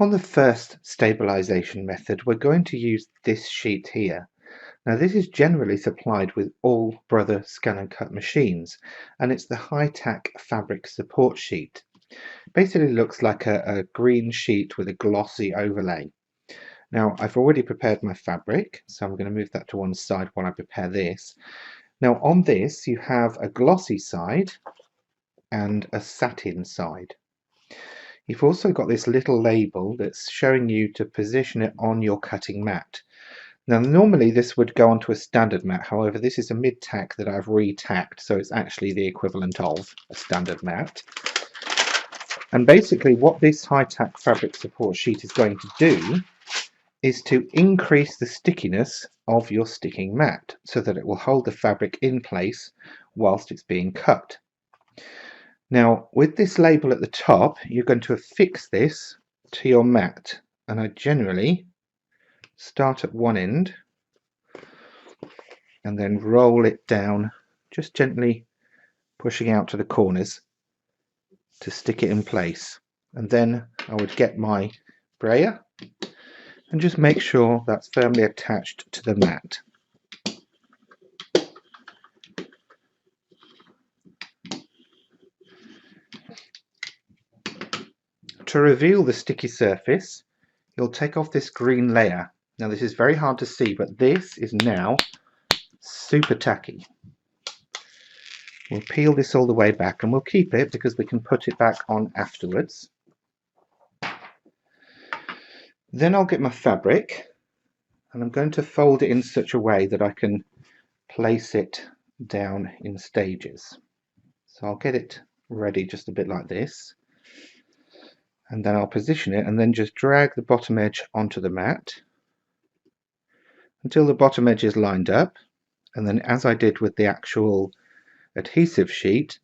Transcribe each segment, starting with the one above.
On the first stabilization method, we're going to use this sheet here. Now this is generally supplied with all Brother scan and cut machines, and it's the Tack fabric support sheet. Basically looks like a green sheet with a glossy overlay. Now I've already prepared my fabric, so I'm going to move that to one side while I prepare this. Now on this you have a glossy side and a satin side. You've also got this little label that's showing you to position it on your cutting mat. Now normally this would go onto a standard mat, however this is a mid-tack that I've re-tacked, so it's actually the equivalent of a standard mat. And basically what this Tack fabric support sheet is going to do is to increase the stickiness of your sticking mat so that it will hold the fabric in place whilst it's being cut. Now with this label at the top, you're going to affix this to your mat, and I generally start at one end and then roll it down, just gently pushing out to the corners to stick it in place. And then I would get my brayer and just make sure that's firmly attached to the mat. To reveal the sticky surface, you'll take off this green layer. Now this is very hard to see, but this is now super tacky. We'll peel this all the way back and we'll keep it because we can put it back on afterwards. Then I'll get my fabric and I'm going to fold it in such a way that I can place it down in stages. So I'll get it ready just a bit like this, and then I'll position it and then just drag the bottom edge onto the mat until the bottom edge is lined up, and then as I did with the actual adhesive sheet,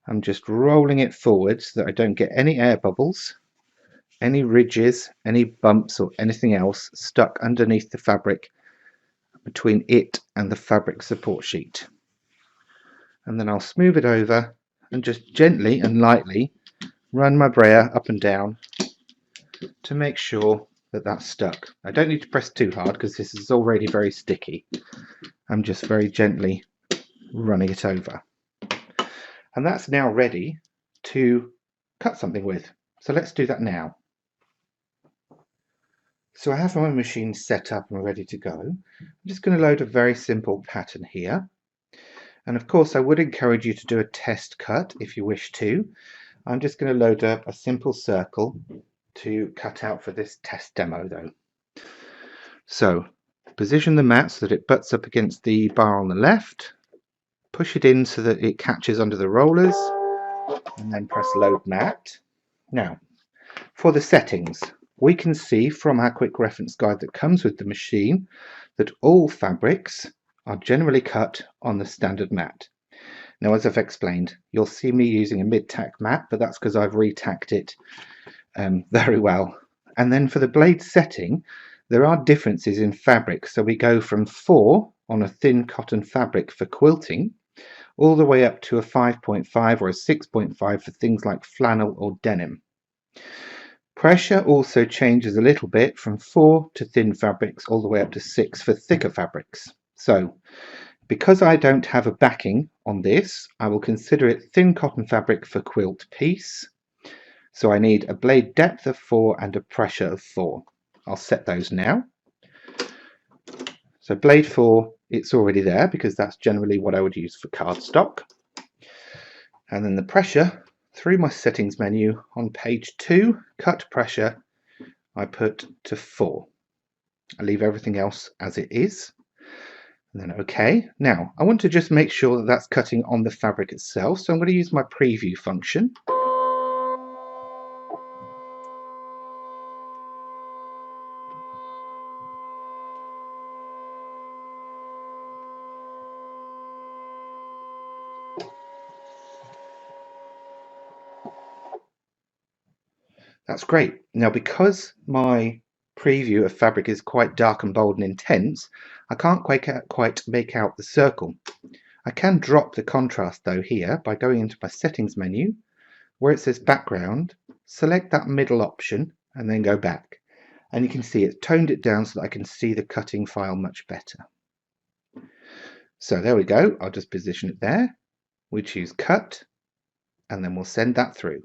I'm just rolling it forward so that I don't get any air bubbles, any ridges, any bumps or anything else stuck underneath the fabric between it and the fabric support sheet. And then I'll smooth it over and just gently and lightly run my brayer up and down to make sure that that's stuck. I don't need to press too hard because this is already very sticky. I'm just very gently running it over. And that's now ready to cut something with. So let's do that now. So I have my machine set up and ready to go. I'm just going to load a very simple pattern here. And of course I would encourage you to do a test cut if you wish to. I'm just going to load up a simple circle to cut out for this test demo though. So position the mat so that it butts up against the bar on the left, push it in so that it catches under the rollers, and then press load mat. Now for the settings, we can see from our quick reference guide that comes with the machine that all fabrics are generally cut on the standard mat. Now as I've explained, you'll see me using a mid-tack mat, but that's because I've re-tacked it very well. And then for the blade setting, there are differences in fabric. So we go from 4 on a thin cotton fabric for quilting, all the way up to a 5.5 or a 6.5 for things like flannel or denim. Pressure also changes a little bit from 4 to thin fabrics all the way up to 6 for thicker fabrics. So because I don't have a backing on this, I will consider it thin cotton fabric for quilt piece. So I need a blade depth of 4 and a pressure of 4. I'll set those now. So blade 4, it's already there because that's generally what I would use for cardstock. And then the pressure, through my settings menu on page 2, cut pressure, I put to 4. I leave everything else as it is. And then OK. Now I want to just make sure that that's cutting on the fabric itself, so I'm going to use my preview function. That's great. Now because my preview of fabric is quite dark and bold and intense, I can't quite make out the circle. I can drop the contrast though here by going into my settings menu where it says background, select that middle option and then go back. And you can see it's toned it down so that I can see the cutting file much better. So there we go. I'll just position it there. We choose cut, and then we'll send that through.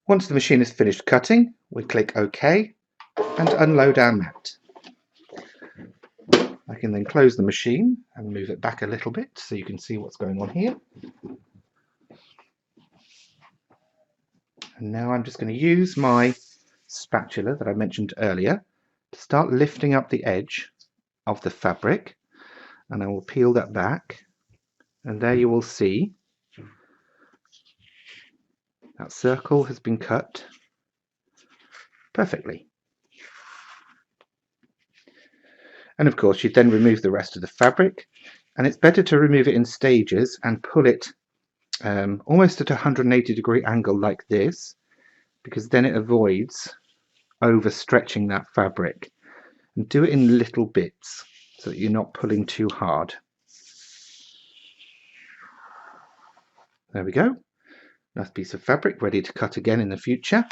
Once the machine is finished cutting, we click OK and unload our mat. I can then close the machine and move it back a little bit so you can see what's going on here. And now I'm just going to use my spatula that I mentioned earlier to start lifting up the edge of the fabric, and I will peel that back, and there you will see that circle has been cut perfectly. And of course you then remove the rest of the fabric, and it's better to remove it in stages and pull it almost at a 180-degree angle like this, because then it avoids overstretching that fabric. And do it in little bits so that you're not pulling too hard. There we go. Nice piece of fabric ready to cut again in the future.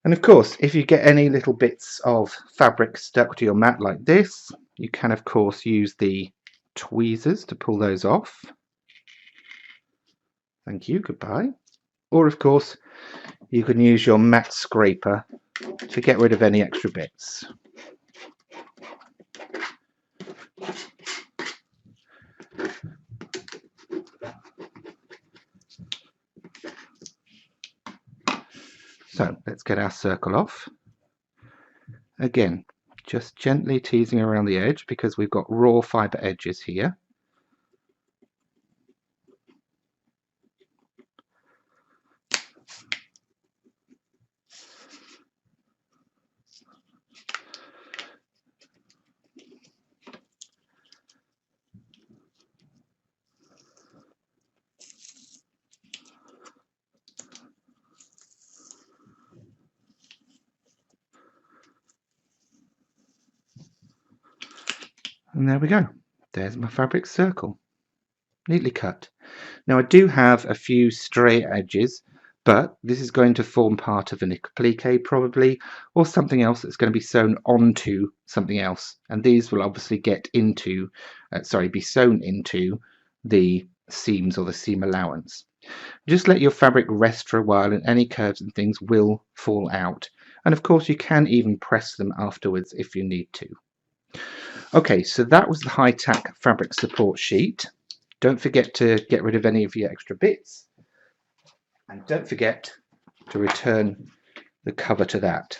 And of course, if you get any little bits of fabric stuck to your mat like this, you can of course use the tweezers to pull those off. Thank you, goodbye. Or of course, you can use your mat scraper to get rid of any extra bits. So let's get our circle off. Again, just gently teasing around the edge because we've got raw fibre edges here. And there we go. There's my fabric circle, neatly cut. Now I do have a few stray edges, but this is going to form part of an applique probably, or something else that's going to be sewn onto something else. And these will obviously get into, be sewn into the seams or the seam allowance. Just let your fabric rest for a while and any curves and things will fall out. And of course you can even press them afterwards if you need to. Okay, so that was the high tack fabric support sheet. Don't forget to get rid of any of your extra bits, and don't forget to return the cover to that.